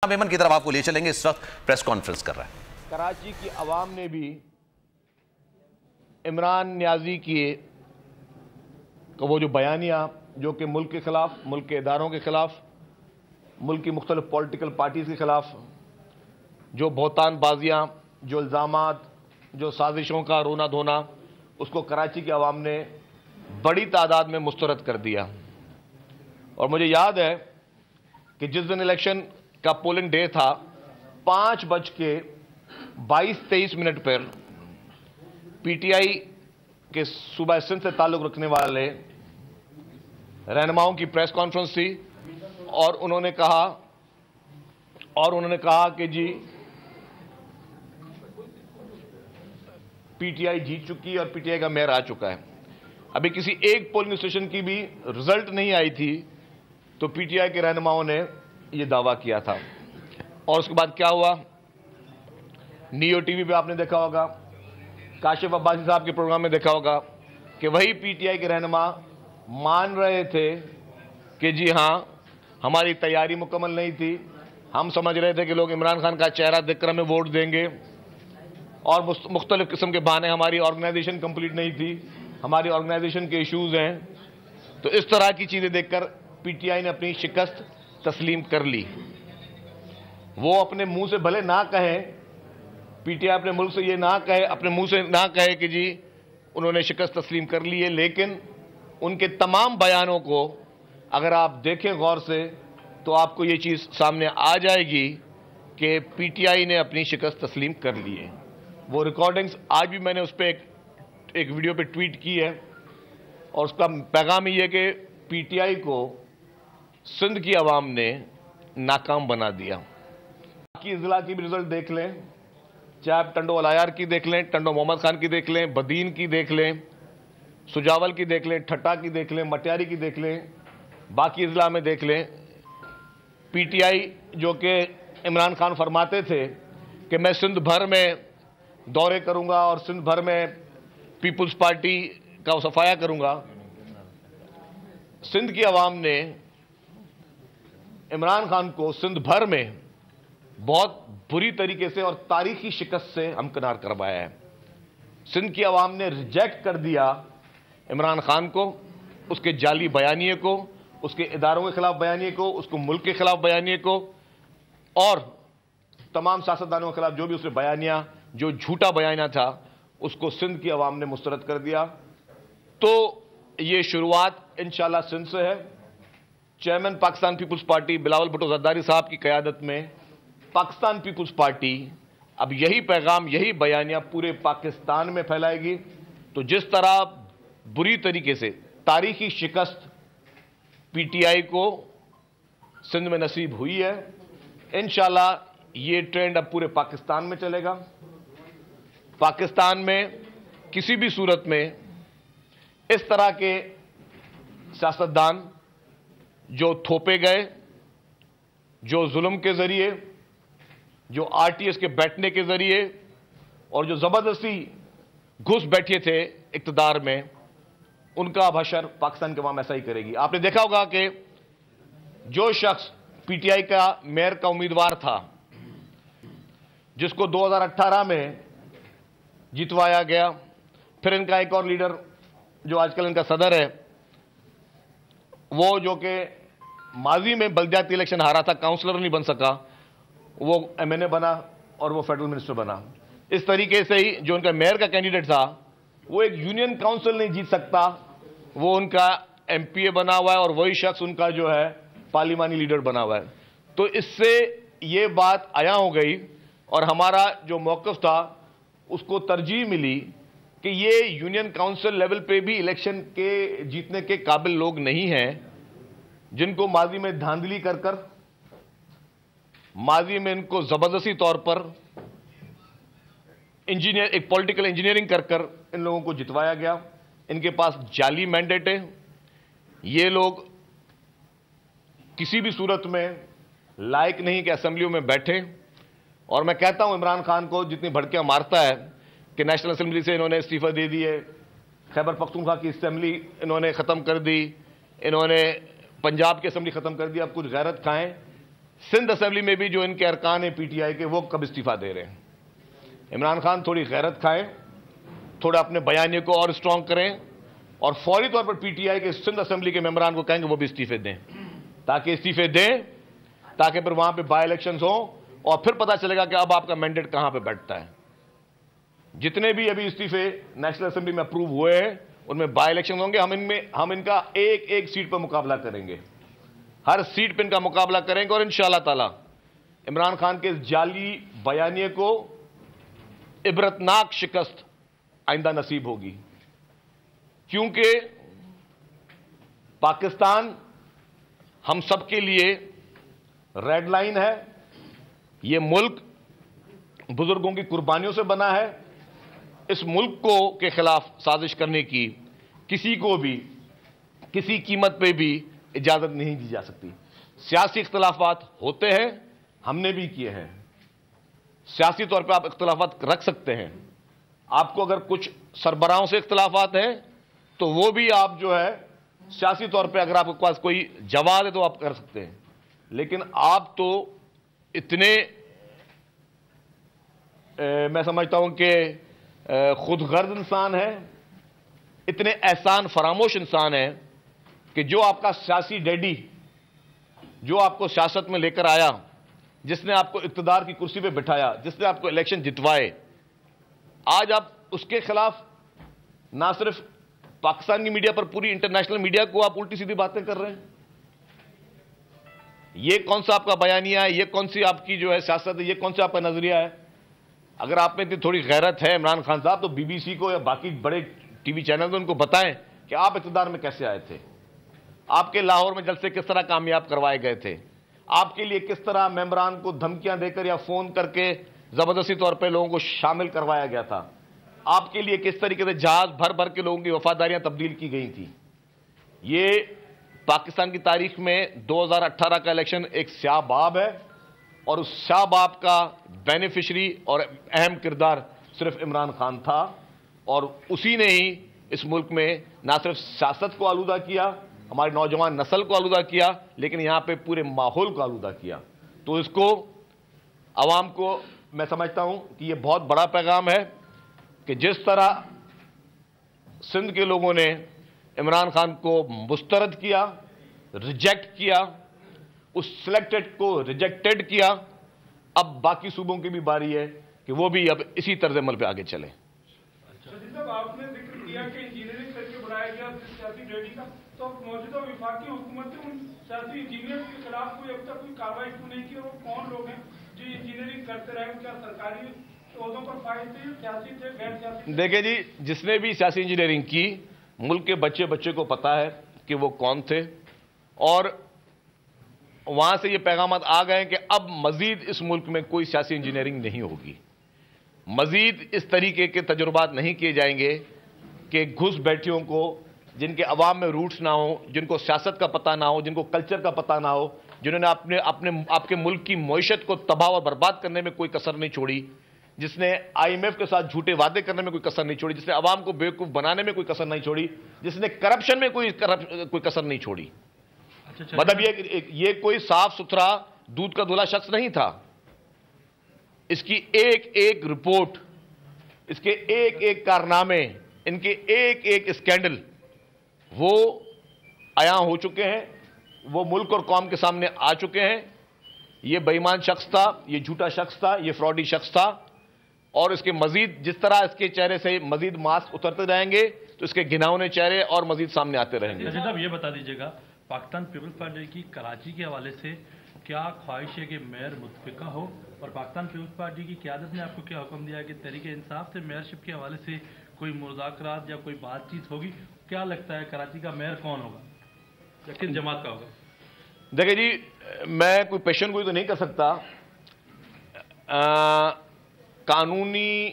میمن کی طرف آپ کو لے چلیں گے. اس وقت پریس کانفرنس کر رہا ہے. کراچی کی عوام نے بھی عمران نیازی کی وہ جو بیانیہ جو کہ ملک کے خلاف، ملک کے اداروں کے خلاف، ملک کی مختلف پولیٹیکل پارٹیز کے خلاف جو بہتان بازیاں، جو الزامات، جو سازشوں کا رونا دھونا، اس کو کراچی کی عوام نے بڑی تعداد میں مسترد کر دیا. اور مجھے یاد ہے کہ جس دن الیکشن کا پولنگ ڈے تھا، 5:22-23 پر پی ٹی آئی کے صوبہ سندھ سے تعلق رکھنے والے رہنماؤں کی پریس کانفرنس تھی اور انہوں نے کہا کہ جی پی ٹی آئی جیت چکی اور پی ٹی آئی کا میئر آ چکا ہے. ابھی کسی ایک پولنگ اسٹیشن کی بھی رزلٹ نہیں آئی تھی تو پی ٹی آئی کے رہنماؤں نے یہ دعویٰ کیا تھا. اور اس کے بعد کیا ہوا؟ نیو ٹی وی پہ آپ نے دیکھا ہوگا، کاشف عباسی صاحب کے پروگرام میں دیکھا ہوگا کہ وہی پی ٹی آئی کے رہنما مان رہے تھے کہ جی ہاں ہماری تیاری مکمل نہیں تھی، ہم سمجھ رہے تھے کہ لوگ عمران خان کا چہرہ دیکھ کر ہمیں ووٹ دیں گے، اور مختلف قسم کے بہانے، ہماری آرگنائزیشن کمپلیٹ نہیں تھی، ہماری آرگنائزیشن کے ایشوز ہیں. تو اس طرح کی چیزیں دیکھ کر پی ٹی آئی نے اپنی شکست تسلیم کر لی. وہ اپنے منہ سے بھلے نہ کہیں، پی ٹی آئی اپنے ملک سے یہ نہ کہے، اپنے منہ سے نہ کہے کہ جی انہوں نے شکست تسلیم کر لی ہے، لیکن ان کے تمام بیانوں کو اگر آپ دیکھیں غور سے تو آپ کو یہ چیز سامنے آ جائے گی کہ پی ٹی آئی نے اپنی شکست تسلیم کر لی ہے. وہ ریکارڈنگز آج بھی میں نے اس پہ ایک ویڈیو پہ ٹویٹ کی ہے، اور اس کا پیغام یہ ہے کہ پی ٹی آئی کو سندھ کی عوام نے ناکام بنا دیا. باقی اضلاع کی بھی رزلٹ دیکھ لیں، چاہے آپ ٹنڈو الایار کی دیکھ لیں، ٹنڈو محمد خان کی دیکھ لیں، بدین کی دیکھ لیں، سجاول کی دیکھ لیں، ٹھٹا کی دیکھ لیں، مٹیاری کی دیکھ لیں، باقی اضلاع میں دیکھ لیں. پی ٹی آئی جو کہ عمران خان فرماتے تھے کہ میں سندھ بھر میں دورے کروں گا اور سندھ بھر میں پیپلز پارٹی کا صفایا کروں گا، سندھ کی عوام نے عمران خان کو سندھ بھر میں بہت بری طریقے سے اور تاریخی شکست سے ہمکنار کروایا ہے. سندھ کی عوام نے ریجیکٹ کر دیا عمران خان کو، اس کے جعلی بیانیے کو، اس کے اداروں کے خلاف بیانیے کو، اس کو ملک کے خلاف بیانیے کو، اور تمام سیاستدانوں کے خلاف جو بھی اس نے بیانیہ، جو جھوٹا بیانیہ تھا، اس کو سندھ کی عوام نے مسترد کر دیا. تو یہ شروعات انشاءاللہ سندھ سے ہے. Chairman Pakistan peoples party Bilawal Bhutto Zardari صاحب کی قیادت میں پاکستان پیپلز پارٹی اب یہی پیغام، یہی بیانیہ پورے پاکستان میں پھیلائے گی. تو جس طرح بری طریقے سے تاریخی شکست پی ٹی آئی کو سندھ میں نصیب ہوئی ہے، انشاءاللہ یہ ٹرینڈ اب پورے پاکستان میں چلے گا. پاکستان میں کسی بھی صورت میں اس طرح کے سیاستدان جو تھوپے گئے، جو ظلم کے ذریعے، جو آر ٹی ایس کے بیٹھنے کے ذریعے، اور جو زبردستی گھس بیٹھے تھے اقتدار میں، ان کا اب حشر پاکستان کے عوام ایسا ہی کرے گی. آپ نے دیکھا ہوگا کہ جو شخص پی ٹی آئی کا میئر کا امیدوار تھا، جس کو 2018 میں جتوایا گیا، پھر ان کا ایک اور لیڈر جو آج کل ان کا صدر ہے، وہ جو کہ ماضی میں بلدیاتی الیکشن ہارا تھا، کاؤنسلر نہیں بن سکا، وہ ایم این اے بنا اور وہ فیڈرل منسٹر بنا. اس طریقے سے ہی جو ان کا میئر کا کینڈیڈیٹ تھا، وہ ایک یونین کاؤنسل نہیں جیت سکتا، وہ ان کا ایم پی اے بنا ہوا ہے، اور وہی شخص ان کا جو ہے پارلیمانی لیڈر بنا ہوا ہے. تو اس سے یہ بات عیاں ہو گئی، اور ہمارا جو موقف تھا اس کو ترجیح ملی کہ یہ یونین کاؤنسل لیول پہ بھی الیکشن کے جیتنے کے قابل لوگ نہیں ہیں، جن کو ماضی میں دھاندلی کر کر، ماضی میں ان کو زبردستی طور پر ایک پولیٹیکل انجینئرنگ کر کر ان لوگوں کو جتوایا گیا. ان کے پاس جعلی مینڈیٹ ہے. یہ لوگ کسی بھی صورت میں لائق نہیں کہ اسمبلیوں میں بیٹھیں. اور میں کہتا ہوں عمران خان کو جتنی بھڑکیاں مارتا ہے کہ نیشنل اسمبلی سے انہوں نے استعفیٰ دے دی ہے، خیبر پختونخوا کی اسمبلی انہوں نے ختم کر دی، انہوں نے پنجاب کی اسمبلی ختم کر دی. اب کچھ غیرت کھائیں سندھ اسمبلی میں بھی جو ان کے ارکان ہیں پی ٹی آئی کے وہ کب استعفیٰ دے رہے ہیں. عمران خان تھوڑی غیرت کھائیں, تھوڑا اپنے بیانیے کو اور اسٹرانگ کریں, اور فوری طور پر پی ٹی آئی کے سندھ اسمبلی کے ممبران کو کہیں گے وہ بھی استعفے دیں, تاکہ استعفے دیں, تاکہ پھر وہاں پہ بائی الیکشنز ہوں, اور پھر پتہ چلے گا کہ اب آپ کا مینڈیٹ کہاں پہ بیٹھتا ہے. جتنے بھی ابھی استعفے نیشنل اسمبلی میں اپروو ہوئے ہیں ان میں بائی الیکشن ہوں گے. ہم ان کا ایک ایک سیٹ پر مقابلہ کریں گے, ہر سیٹ پہ ان کا مقابلہ کریں گے, اور انشاءاللہ تعالی عمران خان کے جعلی بیانیے کو عبرتناک شکست آئندہ نصیب ہوگی. کیونکہ پاکستان ہم سب کے لیے ریڈ لائن ہے. یہ ملک بزرگوں کی قربانیوں سے بنا ہے. اس ملک کو کے خلاف سازش کرنے کی کسی کو بھی کسی قیمت پہ بھی اجازت نہیں دی جا سکتی. سیاسی اختلافات ہوتے ہیں, ہم نے بھی کیے ہیں. سیاسی طور پہ آپ اختلافات رکھ سکتے ہیں. آپ کو اگر کچھ سربراہوں سے اختلافات ہیں تو وہ بھی آپ جو ہے سیاسی طور پہ اگر آپ کے پاس کوئی جواز ہے تو آپ کر سکتے ہیں. لیکن آپ تو اتنے میں سمجھتا ہوں کہ خود غرض انسان ہے, اتنے احسان فراموش انسان ہے کہ جو آپ کا سیاسی ڈیڈی, جو آپ کو سیاست میں لے کر آیا, جس نے آپ کو اقتدار کی کرسی پہ بٹھایا, جس نے آپ کو الیکشن جتوائے, آج آپ اس کے خلاف نہ صرف پاکستان کی میڈیا پر پوری انٹرنیشنل میڈیا کو آپ الٹی سیدھی باتیں کر رہے ہیں. یہ کون سا آپ کا بیانیہ ہے, یہ کون سی آپ کی جو ہے سیاست ہے, یہ کون سا آپ کا نظریہ ہے؟ اگر آپ میں اتنی تھوڑی غیرت ہے عمران خان صاحب تو بی بی سی کو یا باقی بڑے ٹی وی چینل ان کو بتائیں کہ آپ اقتدار میں کیسے آئے تھے, آپ کے لاہور میں جلسے کس طرح کامیاب کروائے گئے تھے, آپ کے لیے کس طرح ممبران کو دھمکیاں دے کر یا فون کر کے زبردستی طور پہ لوگوں کو شامل کروایا گیا تھا, آپ کے لیے کس طریقے سے جہاز بھر بھر کے لوگوں کی وفاداریاں تبدیل کی گئی تھیں. یہ پاکستان کی تاریخ میں 2018 کا الیکشن ایک سیاہ باب ہے, اور اس سیاہ باب کا بینیفیشری اور اہم کردار صرف عمران خان تھا, اور اسی نے ہی اس ملک میں نہ صرف سیاست کو آلودہ کیا, ہماری نوجوان نسل کو آلودہ کیا, لیکن یہاں پہ پورے ماحول کو آلودہ کیا. تو اس کو عوام کو میں سمجھتا ہوں کہ یہ بہت بڑا پیغام ہے کہ جس طرح سندھ کے لوگوں نے عمران خان کو مسترد کیا, ریجیکٹ کیا, اس سلیکٹڈ کو ریجیکٹڈ کیا, اب باقی صوبوں کی بھی باری ہے کہ وہ بھی اب اسی طرز عمل پہ آگے چلیں. آپ نے ذکر کیا کہ انجینئرنگ کر کے بڑھایا گیا سیاسی ڈیڈی کا, تو موجودہ وفاقی حکومت نے ان سیاسی انجینئر کے خلاف کوئی اب تک کوئی کارروائی کیوں نہیں کی, اور وہ کون لوگ ہیں جو انجینئرنگ کرتے رہے, کیا سرکاری عہدوں پر فائز تھے, سیاسی تھے, غیر سیاسی؟ دیکھیں جی, جس نے بھی سیاسی انجینئرنگ کی ملک کے بچے کو پتا ہے کہ وہ کون تھے, اور وہاں سے یہ پیغامات آ گئے کہ اب مزید اس ملک میں کوئی سیاسی انجینئرنگ نہیں ہوگی, مزید اس طریقے کے تجربات نہیں کیے جائیں گے کہ گھس بیٹھیوں کو, جن کے عوام میں روٹس نہ ہوں, جن کو سیاست کا پتہ نہ ہو, جن کو کلچر کا پتہ نہ ہو, جنہوں نے آپ کے ملک کی معیشت کو تباہ اور برباد کرنے میں کوئی کسر نہیں چھوڑی, جس نے آئی ایم ایف کے ساتھ جھوٹے وعدے کرنے میں کوئی کسر نہیں چھوڑی, جس نے عوام کو بیوقوف بنانے میں کوئی کسر نہیں چھوڑی, جس نے کرپشن میں کوئی کسر نہیں چھوڑی. مطلب یہ کوئی صاف ستھرا دودھ کا دھلا شخص نہیں تھا. اس کی ایک ایک رپورٹ, اس کے ایک ایک کارنامے, ان کے ایک ایک اسکینڈل وہ عیاں ہو چکے ہیں, وہ ملک اور قوم کے سامنے آ چکے ہیں. یہ بے ایمان شخص تھا, یہ جھوٹا شخص تھا, یہ فراڈی شخص تھا, اور اس کے مزید جس طرح اس کے چہرے سے مزید ماسک اترتے رہیں گے تو اس کے گھناؤنے چہرے اور مزید سامنے آتے رہیں گے. صاحب یہ بتا دیجیے گا, پاکستان پیپلز پارٹی کی کراچی کے حوالے سے کیا خواہش ہے کہ میئر متفقہ ہو, اور پاکستان پیپلز پارٹی کی قیادت نے آپ کو کیا حکم دیا کہ تحریک انصاف سے میئرشپ کے حوالے سے کوئی مذاکرات یا کوئی بات چیت ہوگی؟ کیا لگتا ہے کراچی کا میئر کون ہوگا یا کس جماعت کا ہوگا؟ دیکھیں جی, میں کوئی پیشن گوئی تو نہیں کر سکتا. قانونی,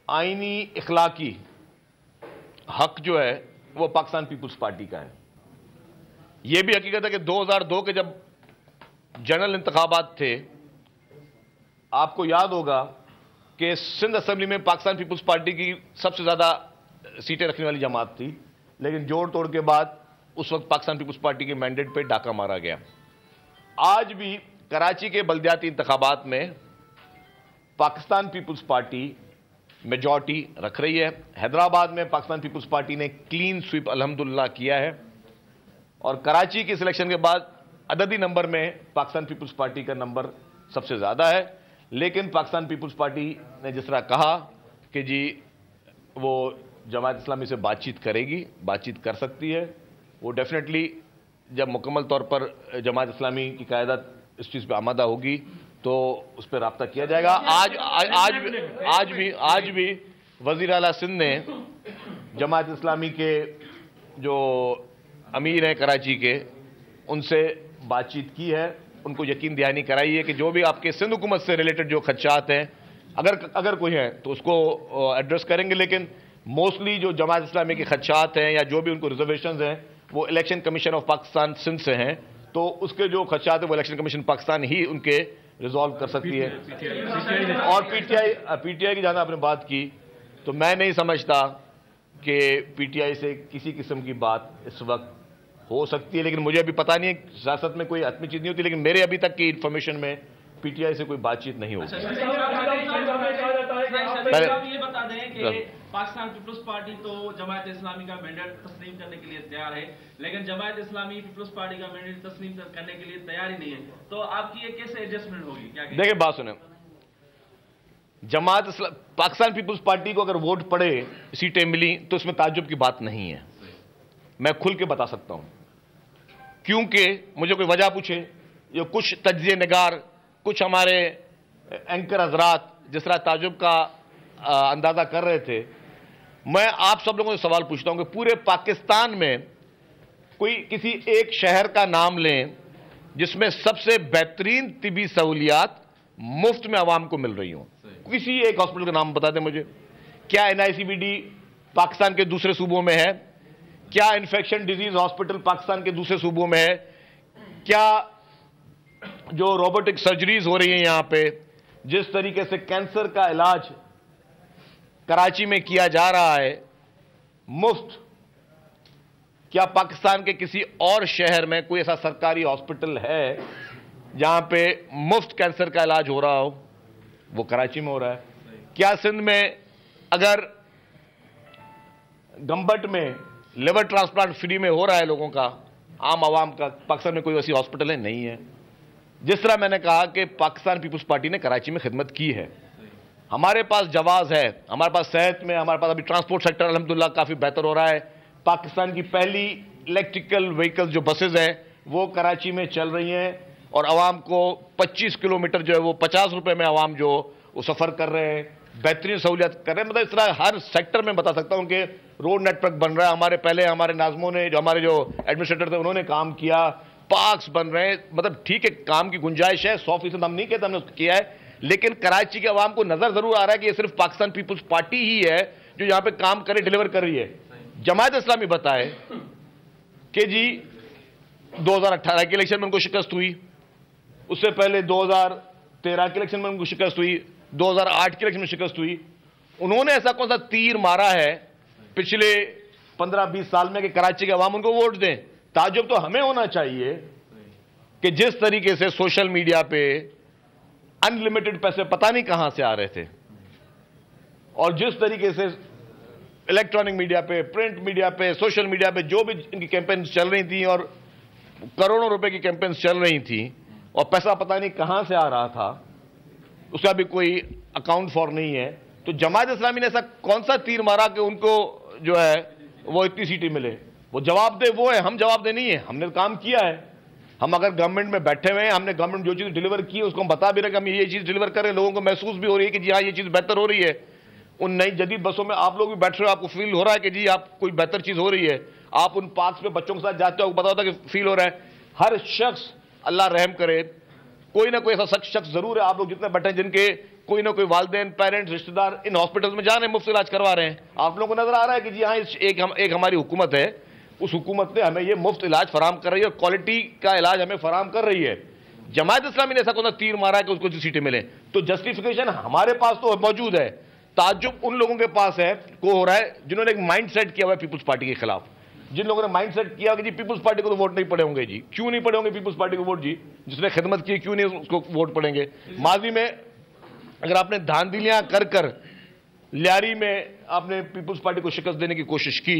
آئینی, اخلاقی حق جو ہے وہ پاکستان پیپلز پارٹی کا ہے. یہ بھی حقیقت ہے کہ 2002 کے جب جنرل انتخابات تھے, آپ کو یاد ہوگا کہ سندھ اسمبلی میں پاکستان پیپلز پارٹی کی سب سے زیادہ سیٹیں رکھنے والی جماعت تھی, لیکن جوڑ توڑ کے بعد اس وقت پاکستان پیپلز پارٹی کے مینڈیٹ پہ ڈاکہ مارا گیا. آج بھی कराची के बल्दियाती इंतखाबात में पाकिस्तान पीपल्स पार्टी मेजॉरिटी रख रही है। हैदराबाद में पाकिस्तान पीपल्स पार्टी ने क्लीन स्वीप अल्हम्दुलिल्लाह किया है और कराची के सिलेक्शन के बाद अददी नंबर में पाकिस्तान पीपल्स पार्टी का नंबर सबसे ज़्यादा है। लेकिन पाकिस्तान पीपल्स पार्टी ने जिस तरह कहा कि जी वो जमात इस्लामी से बातचीत करेगी, बातचीत कर सकती है, वो डेफिनेटली जब मुकम्मल तौर पर जमात इस्लामी की क़यादत इस चीज़ पर आमादा होगी तो उस पर रब्ता किया जाएगा। आज भी वज़ीर आला सिंध ने जमात इस्लामी के जो अमीर हैं कराची के, उनसे बातचीत की है, उनको यकीन दहानी कराई है कि जो भी आपके सिंध हुकूमत से रिलेटेड जो खदशात हैं अगर कोई है तो उसको एड्रेस करेंगे। लेकिन मोस्टली जो जमात इस्लामी के खदशात हैं या जो भी उनको रिजर्वेशंस हैं वो election commission of Pakistan Sindh से हैं, तो उसके जो खदशात है वो इलेक्शन कमीशन पाकिस्तान ही उनके रिजॉल्व कर सकती है। और पीटीआई की जहाँ आपने बात की, तो मैं नहीं समझता कि पीटीआई से किसी किस्म की बात इस वक्त हो सकती है, लेकिन मुझे अभी पता नहीं है, सियासत में कोई आत्मी चीज़ नहीं होती, लेकिन मेरे अभी तक की इन्फॉर्मेशन में पीटीआई से कोई बातचीत नहीं होगी। ये बता दें कि पाकिस्तान पीपल्स पार्टी तो जमात इस्लामी का मैंडेट तस्लीम करने के लिए तैयार है, लेकिन जमात इस्लामी पीपल्स पार्टी का मैंडेट तस्लीम करने के लिए तैयार ही नहीं है, तो आपकी ये कैसे एडजस्टमेंट होगी? क्या देखिए, बात सुने, पाकिस्तान पीपल्स पार्टी को अगर वोट पड़े, सीटें मिली, तो इसमें ताज्जुब की बात नहीं है। मैं खुल के बता सकता हूं, क्योंकि मुझे कोई वजह पूछे, ये कुछ तज्ज़िये निगार, कुछ हमारे एंकर हजरात जिस तरह ताज्जुब का अंदाजा कर रहे थे, मैं आप सब लोगों से सवाल पूछता हूं कि पूरे पाकिस्तान में कोई किसी एक शहर का नाम लें जिसमें सबसे बेहतरीन तिबी सहूलियात मुफ्त में आवाम को मिल रही हों। किसी एक हॉस्पिटल का नाम बता दें मुझे। क्या NICBD पाकिस्तान के दूसरे सूबों में है? क्या इन्फेक्शन डिजीज हॉस्पिटल पाकिस्तान के दूसरे सूबों में है? क्या जो रोबोटिक सर्जरीज हो रही हैं यहां पे, जिस तरीके से कैंसर का इलाज कराची में किया जा रहा है मुफ्त, क्या पाकिस्तान के किसी और शहर में कोई ऐसा सरकारी हॉस्पिटल है जहां पे मुफ्त कैंसर का इलाज हो रहा हो? वो कराची में हो रहा है। क्या सिंध में अगर गंबट में लिवर ट्रांसप्लांट फ्री में हो रहा है लोगों का, आम आवाम का, पाकिस्तान में कोई ऐसी हॉस्पिटल है? नहीं है। जिस तरह मैंने कहा कि पाकिस्तान पीपल्स पार्टी ने कराची में खिदमत की है, हमारे पास जवाज है, हमारे पास सेहत में, हमारे पास अभी ट्रांसपोर्ट सेक्टर अल्हम्दुलिल्लाह काफ़ी बेहतर हो रहा है। पाकिस्तान की पहली इलेक्ट्रिकल व्हीकल्स जो बसेज हैं वो कराची में चल रही हैं और आवाम को 25 किलोमीटर जो है वो 50 रुपये में आवाम जो वो सफ़र कर रहे हैं, बेहतरीन सहूलियत कर रहे हैं। मतलब इस तरह हर सेक्टर में बता सकता हूँ कि रोड नेटवर्क बन रहा है। हमारे नाज़मों ने, जो हमारे जो एडमिनिस्ट्रेटर थे, उन्होंने काम किया, पार्क्स बन रहे हैं। मतलब ठीक है, काम की गुंजाइश है, 100% हम नहीं कहते हमने उसको किया है, लेकिन कराची के अवाम को नजर जरूर आ रहा है कि ये सिर्फ पाकिस्तान पीपल्स पार्टी ही है जो यहां पे काम करे, डिलीवर कर रही है। जमात इस्लामी बताए कि जी 2018 के इलेक्शन में उनको शिकस्त हुई, उससे पहले 2013 के इलेक्शन में उनको शिकस्त हुई, 2008 के इलेक्शन में शिकस्त हुई। उन्होंने ऐसा कौन सा तीर मारा है पिछले 15-20 साल में कि कराची के अवाम उनको वोट दें? ताज्जुब तो हमें होना चाहिए कि जिस तरीके से सोशल मीडिया पे अनलिमिटेड पैसे पता नहीं कहां से आ रहे थे, और जिस तरीके से इलेक्ट्रॉनिक मीडिया पे, प्रिंट मीडिया पे, सोशल मीडिया पे जो भी इनकी कैंपेन्स चल रही थी और करोड़ों रुपए की कैंपेन्स चल रही थी और पैसा पता नहीं कहां से आ रहा था, उसका भी कोई अकाउंट फॉर नहीं है। तो जमात इस्लामी ने ऐसा कौन सा तीर मारा कि उनको जो है वो इतनी सीटें मिले? वो जवाब दे वो है, हम जवाब दे नहीं है। हमने काम किया है, हम अगर गवर्नमेंट में बैठे हुए हैं, हमने गवर्नमेंट जो चीज़ डिलीवर की है उसको हम बता भी रहे कि हम ये चीज़ डिलीवर कर रहे हैं, लोगों को महसूस भी हो रही है कि जी हाँ ये चीज़ बेहतर हो रही है। उन नई जदीद बसों में आप लोग भी बैठ रहे हो, आपको फील हो रहा है कि जी आप कोई बेहतर चीज़ हो रही है। आप उन पार्क्स में बच्चों के साथ जाते हो, आपको पता होता है कि फील हो रहा है। हर शख्स, अल्लाह रहम करे, कोई ना कोई ऐसा शख्स जरूर है, आप लोग जितने बैठे हैं, जिनके कोई ना कोई वालिदैन, पेरेंट्स, रिश्तेदार इन हॉस्पिटल्स में जा रहे हैं, मुफ्त इलाज करवा रहे हैं। आप लोगों को नजर आ रहा है कि जी हाँ एक हमारी हुकूमत है, उस हुकूमत ने हमें ये मुफ्त इलाज फराम कर रही है और क्वालिटी का इलाज हमें फराम कर रही है। जमात इस्लामी ने ऐसा कौन सा तीर मारा है कि उसको सीटें मिले? तो जस्टिफिकेशन हमारे पास तो मौजूद है, ताज्जुब उन लोगों के पास है को हो रहा है जिन्होंने एक माइंड सेट किया हुआ है पीपल्स पार्टी के खिलाफ। जिन लोगों ने माइंड सेट किया कि जी पीपल्स पार्टी को तो वोट नहीं पड़े होंगे जी, क्यों नहीं पड़े होंगे पीपल्स पार्टी को वोट जी, जिसने खिदमत की क्यों नहीं उसको वोट पड़ेंगे। माजी में अगर आपने धांधलियां कर कर लियारी में आपने पीपल्स पार्टी को शिकस्त देने की कोशिश की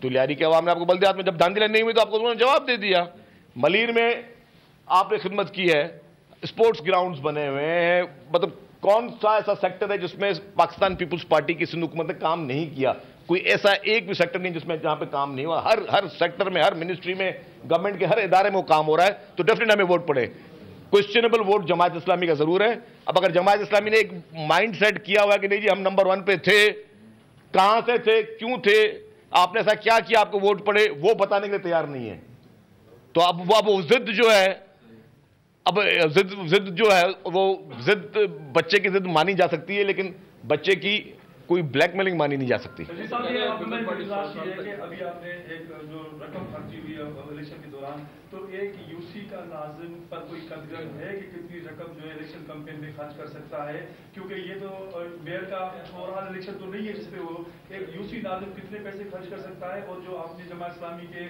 तो लियारी के अवाम ने आपको बल्दियात में जब धांधलियां नहीं हुई तो आपको उन्होंने जवाब दे दिया। मलीर में आपने खिदमत की है, स्पोर्ट्स ग्राउंड्स बने हुए हैं, मतलब कौन सा ऐसा सेक्टर है जिसमें पाकिस्तान पीपल्स पार्टी की सिंध हुकूमत ने काम नहीं किया? कोई ऐसा एक भी सेक्टर नहीं जिसमें जहां पे काम नहीं हुआ। हर सेक्टर में, हर मिनिस्ट्री में, गवर्नमेंट के हर इदारे में वो काम हो रहा है। तो डेफिनेटली हमें वोट पड़े। क्वेश्चनेबल वोट जमात इस्लामी का जरूर है। अब अगर जमात इस्लामी ने एक माइंड सेट किया हुआ कि नहीं जी हम नंबर 1 पे थे, कहां से थे, क्यों थे, आपने ऐसा क्या किया आपको वोट पड़े, वो बताने के लिए तैयार नहीं है। तो अब वो जिद जो है, अब जिद जो है वो जिद बच्चे की जिद मानी जा सकती है, लेकिन बच्चे की कोई ब्लैकमेलिंग मानी नहीं जा सकती। अभी आपने एक जो रकम खर्ची हुई इलेक्शन के दौरान, तो एक यूसी का नाज़िम पर कोई कदगन है कि कितनी रकम जो है इलेक्शन कैंपेन में खर्च कर सकता है? क्योंकि ये तो मेयर का ओवरऑल इलेक्शन तो नहीं है जिसपे वो एक यूसी नाज़िम कितने पैसे खर्च कर सकता है। और जो आपने जमात इस्लामी के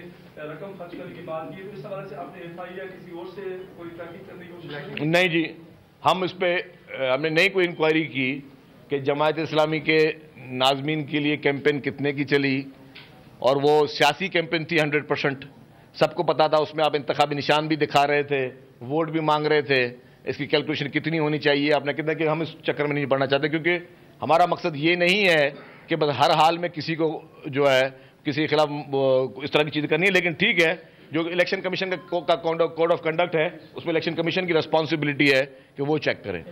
रकम खर्च करने की बात की, तो इस हवाले से आपने FIR किसी और से कोई तहकीक करने की कोशिश की? नहीं जी, हम इस पे हमने नहीं कोई इंक्वायरी की कि जमात इस्लामी के नाज़मीन के लिए कैंपेन कितने की चली, और वो सियासी कैंपेन थी 100%। सबको पता था, उसमें आप इंतखाबी निशान भी दिखा रहे थे, वोट भी मांग रहे थे, इसकी कैलकुलेशन कितनी होनी चाहिए आपने कितना, कि हम इस चक्कर में नहीं पड़ना चाहते, क्योंकि हमारा मकसद ये नहीं है कि बस हर हाल में किसी को जो है किसी के खिलाफ इस तरह की चीज़ करनी है। लेकिन ठीक है, जो इलेक्शन कमीशन का कोड ऑफ कंडक्ट है उसमें इलेक्शन कमीशन की रिस्पॉन्सिबिलिटी है कि वो चेक करें।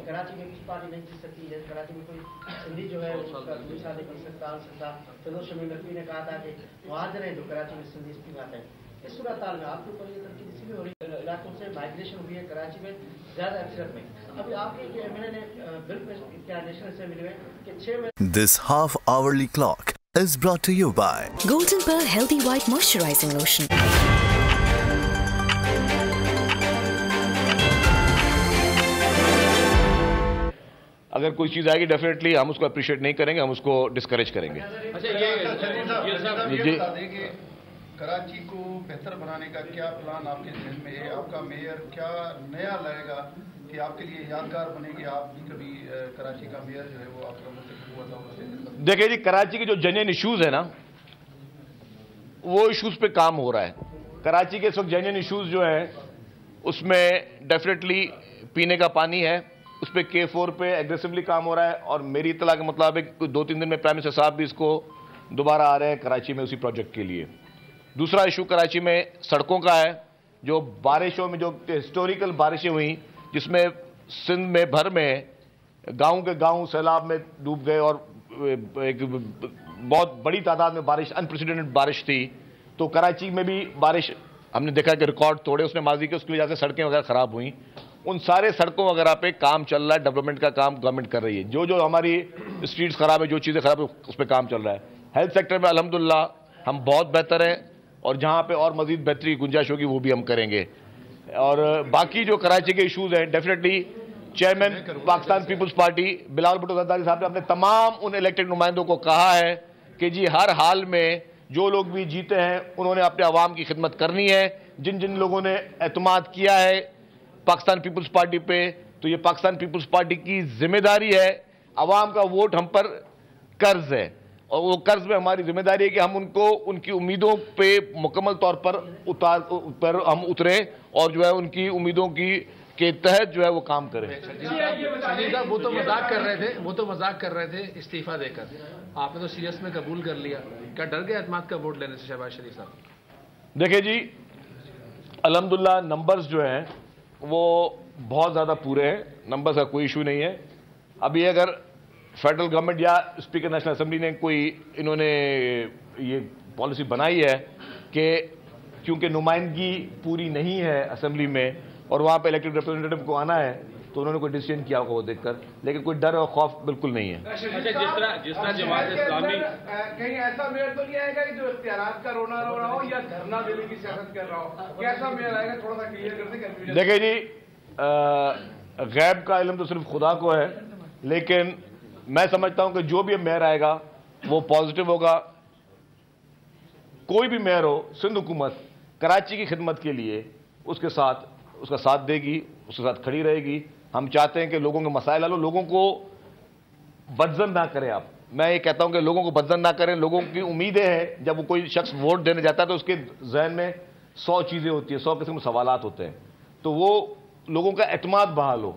कराची में किस पार्टी नहीं जीत सकती है, कराची में कोई सिंधी जो है उसका कोई शादी कर सकता। फिरोज शमीम नकवी ने कहा था कि मुहाजिर हैं जो कराची में सिंधी इस्तीफा है। इस सूरत हाल में आपके ऊपर ये तनकीद इसलिए हो रही है, इलाकों से माइग्रेशन हुई है कराची में ज्यादा अक्सर में। अभी आपके MLA ने बिल में क्या नेशनल असेंबली में कि 6 में। This half-hourly clock is brought to you by Golden Pearl Healthy White Moisturizing Lotion. अगर कोई चीज़ आएगी डेफिनेटली हम उसको अप्रिशिएट नहीं करेंगे, हम उसको डिस्करेज करेंगे। अच्छा, ये बता दें कि कराची को बेहतर बनाने का क्या प्लान आपके जहन में है? आपका मेयर क्या नया लाएगा कि आपके लिए यादगार बनेगी? आप भी कभी कराची का मेयर जो है वो आपका मुंतखब हुआ था। देखिए जी, कराची के जो जेन्युइन इश्यूज है ना, वो इश्यूज पे काम हो रहा है। कराची के इस वक्त जेन्युइन इश्यूज जो हैं उसमें डेफिनेटली पीने का पानी है, उस पर K4 पे एग्रेसिवली काम हो रहा है, और मेरी इत्तला के मुताबिक 2-3 दिन में प्राइम मिनिस्टर साहब भी इसको दोबारा आ रहे हैं कराची में उसी प्रोजेक्ट के लिए। दूसरा इशू कराची में सड़कों का है, जो बारिशों में जो हिस्टोरिकल बारिशें हुई जिसमें सिंध में भर में गाँव के गाँव सैलाब में डूब गए, और एक बहुत बड़ी तादाद में बारिश, अनप्रेसिडेंटेड बारिश थी। तो कराची में भी बारिश हमने देखा कि रिकॉर्ड तोड़े उसने माजी के, उसकी वजह से सड़कें वगैरह ख़राब हुई। उन सारे सड़कों वगैरह पे काम चल रहा है, डेवलपमेंट का काम गवर्नमेंट कर रही है। जो हमारी स्ट्रीट्स ख़राब है, जो चीज़ें ख़राब है, उस पर काम चल रहा है। हेल्थ सेक्टर में अल्हम्दुलिल्लाह हम बहुत बेहतर हैं, और जहाँ पे और मज़ीद बेहतरी की गुंजाइश होगी वो भी हम करेंगे। और बाकी जो कराची के इशूज़ हैं, definitely chairman Pakistan peoples party Bilawal Bhutto Zardari साहब ने अपने तमाम उन इलेक्टेड नुमाइंदों को कहा है कि जी हर हाल में जो लोग भी जीते हैं उन्होंने अपने अवाम की खिदमत करनी है। जिन जिन लोगों ने एतमाद किया है पाकिस्तान पीपल्स पार्टी पे, तो ये पाकिस्तान पीपल्स पार्टी की जिम्मेदारी है। अवाम का वोट हम पर कर्ज है, और वो कर्ज में हमारी जिम्मेदारी है कि हम उनको उनकी उम्मीदों पे मुकम्मल तौर पर हम उतरें, और जो है उनकी उम्मीदों के तहत जो है वो काम करें। वो तो मजाक कर रहे थे इस्तीफा देकर, आपने तो सीरियस में कबूल कर लिया। क्या डर गए एतमाद का वोट लेने से शहबाज शरीफ साहब? देखिए जी, अल्हम्दुलिल्लाह नंबर्स जो हैं वो बहुत ज़्यादा पूरे हैं, नंबर्स का कोई इशू नहीं है। अभी अगर फेडरल गवर्नमेंट या स्पीकर नेशनल असेंबली ने कोई इन्होंने ये पॉलिसी बनाई है कि क्योंकि नुमाइंदगी पूरी नहीं है असेंबली में और वहाँ पे इलेक्टेड रिप्रेजेंटेटिव को आना है, तो उन्होंने कोई डिसीजन किया होगा वो देखकर, लेकिन कोई डर और खौफ बिल्कुल नहीं है। जिस तरह जमात इस्लामी कहीं ऐसा मेयर तो नहीं आएगा कि जो इख्तियारात का रोना रो रहा हो या धरना देने की सियासत कर रहा हो? कैसा मेयर आएगा, थोड़ा सा क्लियर कर दें। देखिए जी, गैब का इल्म तो सिर्फ खुदा को है, लेकिन मैं समझता हूं कि जो भी मेयर आएगा वो पॉजिटिव होगा। कोई भी मेयर हो, सिंध हुकूमत कराची की खिदमत के लिए उसका साथ देगी, उसके साथ खड़ी रहेगी। हम चाहते हैं कि लोगों के मसाइल हल हो, लोगों को बदजन ना करें आप। मैं ये कहता हूं कि लोगों को बदजन ना करें। लोगों की उम्मीदें हैं, जब वो कोई शख्स वोट देने जाता है तो उसके जहन में 100 चीज़ें होती हैं, 100 किस्म के सवालात होते हैं। तो वो लोगों का एतमाद बहाल हो,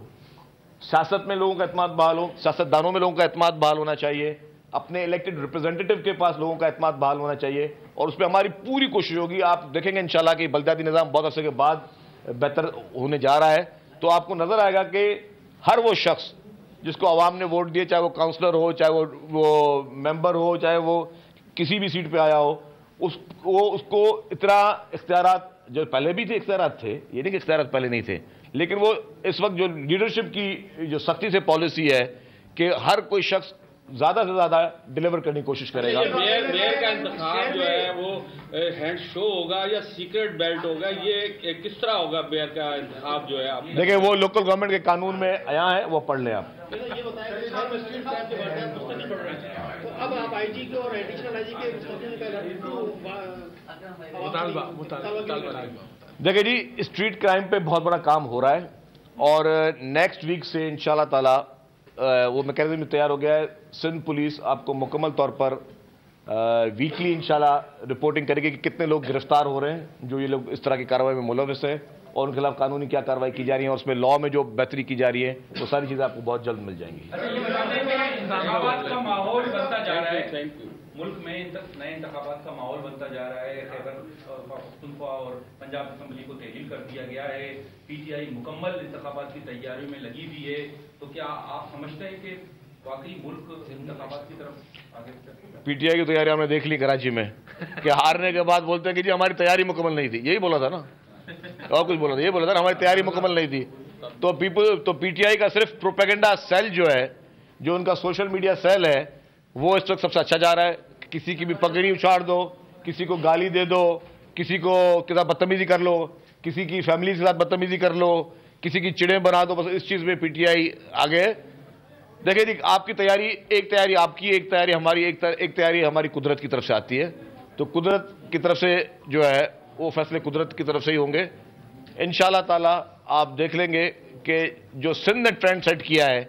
सियासत में लोगों का एतमाद बहाल हो, सियासतदानों में लोगों का एतमाद बहाल होना चाहिए, अपने इलेक्टेड रिप्रेजेंटेटिव के पास लोगों का एतमाद बहाल होना चाहिए, और उस पर हमारी पूरी कोशिश होगी। आप देखेंगे इंशाल्लाह कि बल्दियाती निज़ाम बहुत अरसे के बाद बेहतर होने जा रहा है। तो आपको नजर आएगा कि हर वो शख्स जिसको आवाम ने वोट दिए, चाहे वो काउंसलर हो, चाहे वो मेंबर हो, चाहे वो किसी भी सीट पे आया हो, उसको इतना इख्तियारात, जो पहले भी थे इख्तियारात थे, ये नहीं कि इख्तियारात पहले नहीं थे, लेकिन वो इस वक्त जो लीडरशिप की जो सख्ती से पॉलिसी है कि हर कोई शख्स ज्यादा से ज्यादा डिलीवर करने की कोशिश करेगा। मेयर का इंतखाब जो है वो हैंड शो होगा या सीक्रेट बैल्ट होगा, ये किस तरह होगा मेयर का इंतखाब जो है? देखिए वो लोकल गवर्नमेंट के कानून में आया है, वो पढ़ लें आप। ये बताया तो अब आप आईजी को और एडिशनल आईजी के देखिए जी, स्ट्रीट क्राइम पे बहुत बड़ा काम हो रहा है और नेक्स्ट वीक से इंशाल्लाह ताला वो मैकेनिज्म तैयार हो गया है। सिंध पुलिस आपको मुकम्मल तौर पर वीकली इंशाल्लाह रिपोर्टिंग करेगी कि कितने लोग गिरफ्तार हो रहे हैं जो ये लोग इस तरह की कार्रवाई में मुलविस है, और उनके खिलाफ कानूनी क्या कार्रवाई की जा रही है, और उसमें लॉ में जो बेहतरी की जा रही है, वो सारी चीज़ें आपको बहुत जल्द मिल जाएंगी। इंतखाबात का माहौल बनता जा रहा है, मुल्क में नए इंतखाबात का माहौल बनता जा रहा है। खैबर पख्तूनख्वा और पंजाब असेंबली को तहलील कर दिया गया है, पीटीआई मुकम्मल इंतखाबात की तैयारी में लगी हुई है। तो क्या आप समझते हैं कि वाकई मुल्क इंतखाबात की तरफ आगे? पीटीआई की तैयारी हमने देख ली कराची में कि हारने के बाद बोलते हैं कि जी हमारी तैयारी मुकम्मल नहीं थी। यही बोला था ना, और कुछ बोला था? ये बोला था ना हमारी तैयारी मुकम्मल नहीं थी। तो पीटीआई का सिर्फ प्रोपेगेंडा सेल जो है, जो उनका सोशल मीडिया सेल है, वो इस वक्त सबसे अच्छा जा रहा है। किसी की भी पगड़ी उछाड़ दो, किसी को गाली दे दो, किसी को कितना बदतमीजी कर लो, किसी की फैमिली के साथ बदतमीजी कर लो, किसी की चिड़े बना दो, बस इस चीज़ में पीटीआई आगे। देखिए जी, आपकी तैयारी, एक तैयारी आपकी, एक तैयारी हमारी, एक तैयारी हमारी कुदरत की तरफ से आती है। तो कुदरत की तरफ से जो है वो फैसले कुदरत की तरफ से ही होंगे इंशाल्लाह ताला। आप देख लेंगे कि जो सिंध ने ट्रेंड सेट किया है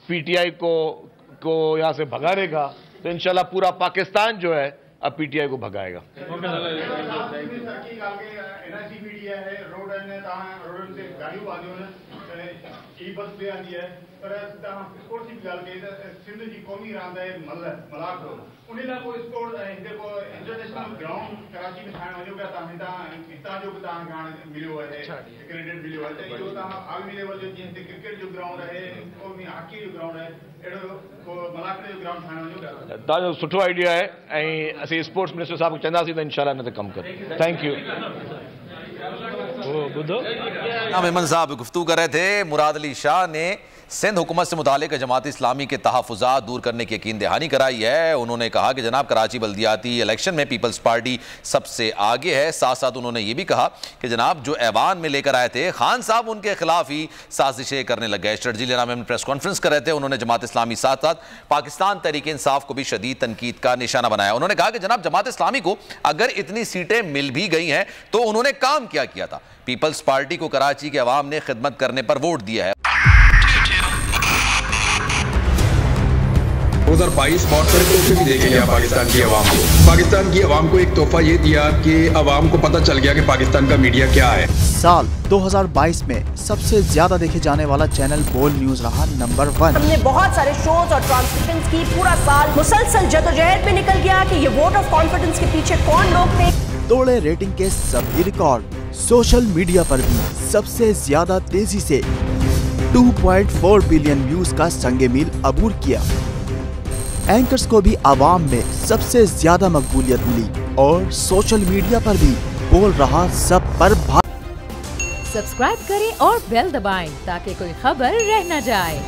पीटीआई को यहाँ से भगाने का, तो इंशाल्लाह पूरा पाकिस्तान जो है अब पीटीआई को भगाएगा। तव्हांजो सुठो आइडिया है ऐं असीं स्पोर्ट्स मिनिस्टर साहब को चवंदासीं त इंशाल्लाह हिन ते कमु कनि। Thank you. मेमन साहब गुफ्तगू कर रहे थे। मुराद अली शाह ने सिंध हुकूमत से मुतालिक जमात इस्लामी के तहफ़्फ़ुज़ात दूर करने की यकीन दहानी कराई है। उन्होंने कहा कि जनाब कराची बल्दियाती इलेक्शन में पीपल्स पार्टी सबसे आगे है। साथ साथ उन्होंने ये भी कहा कि जनाब जो ऐवान में लेकर आए थे खान साहब, उनके खिलाफ ही साजिशें करने लग गए। स्ट्रेटजी लेना में प्रेस कॉन्फ्रेंस कर रहे थे। उन्होंने जमात इस्लामी साथ साथ पाकिस्तान तहरीक इंसाफ को भी शदीद तनकीद का निशाना बनाया। उन्होंने कहा कि जनाब जमात इस्लामी को अगर इतनी सीटें मिल भी गई हैं तो उन्होंने काम क्या किया था? पीपल्स पार्टी को कराची के अवाम ने खिदमत करने पर वोट दिया है। 2022 बहुत सारे तोहफे भी देखे गया पाकिस्तान की आवाम को। पाकिस्तान की आवाम को एक तोहफा ये दिया कि आवाम को पता चल गया कि पाकिस्तान का मीडिया क्या है। साल 2022 में सबसे ज्यादा देखे जाने वाला चैनल बोल न्यूज रहा नंबर 1। हमने बहुत सारे शोज और ट्रांसमिशंस की, पूरा साल मुसलसल जदोजहद में निकल गया कि ये वोट ऑफ कॉन्फिडेंस के पीछे कौन लोग थे। तोड़े रेटिंग के सभी रिकॉर्ड। सोशल मीडिया पर भी सबसे ज्यादा तेजी से 2.4 बिलियन व्यूज का संगे मील अबूर किया। एंकर्स को भी आवाम में सबसे ज्यादा मकबूलियत मिली और सोशल मीडिया पर भी बोल रहा सब पर सब्सक्राइब करें और बेल दबाएं ताकि कोई खबर रह न जाए।